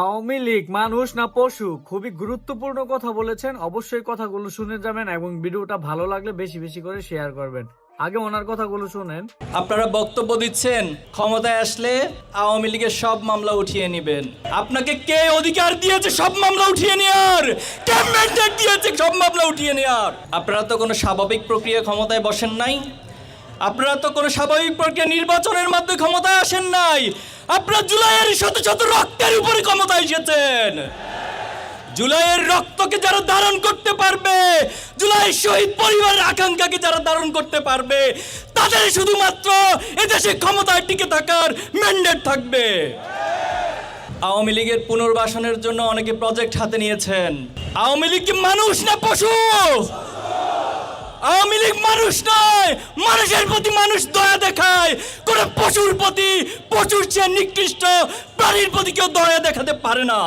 আওয়ামী লীগ মানুষ না পশু, খুবই গুরুত্বপূর্ণ কথা বলেছেন। অবশ্যই কথাগুলো শুনে যাবেন এবং ভিডিওটা ভালো লাগলে বেশি বেশি করে শেয়ার করবেন। আগে ওনার কথাগুলো শুনেন। আপনারা বক্তব্য দিচ্ছেন ক্ষমতায় আসলে আওয়ামী লীগের সব মামলা উঠিয়ে নেবেন। আপনাকে কে অধিকার দিয়েছে সব মামলা উঠিয়ে নেওয়ার? কে ম্যান্ডেট দিয়েছে সব মামলা উঠিয়ে নেওয়ার? আপনারা তো কোনো স্বাভাবিক প্রক্রিয়া ক্ষমতায় বসেন নাই। আপনারা তো কোনো স্বাভাবিক প্রক্রিয়া নির্বাচনের মাধ্যমে ক্ষমতায় আসেন নাই। আপনারা জুলাইয়ের শত শত রক্তের উপরে ক্ষমতায় এসেছেন। জুলাইয়ের রক্তকে যারা ধারণ করতে পারবে, জুলাইয়ের শহীদ পরিবারের আকাঙ্ক্ষাকে যারা ধারণ করতে পারবে, তাদের শুধুমাত্র এদেশে ক্ষমতায় টিকে থাকার ম্যান্ডেট থাকবে। আওয়ামী লীগের পুনর্বাসনের জন্য অনেকে প্রজেক্ট হাতে নিয়েছেন। আওয়ামী লীগ কি মানুষ না পশু? আওয়ামী লীগ মানুষ নয়, মানুষের প্রতি মানুষ দয়া দেখায়। কোন পশুর প্রতি, পশুর চেয়ে নিকৃষ্ট প্রাণীর প্রতি কেউ দয়া দেখাতে পারে না।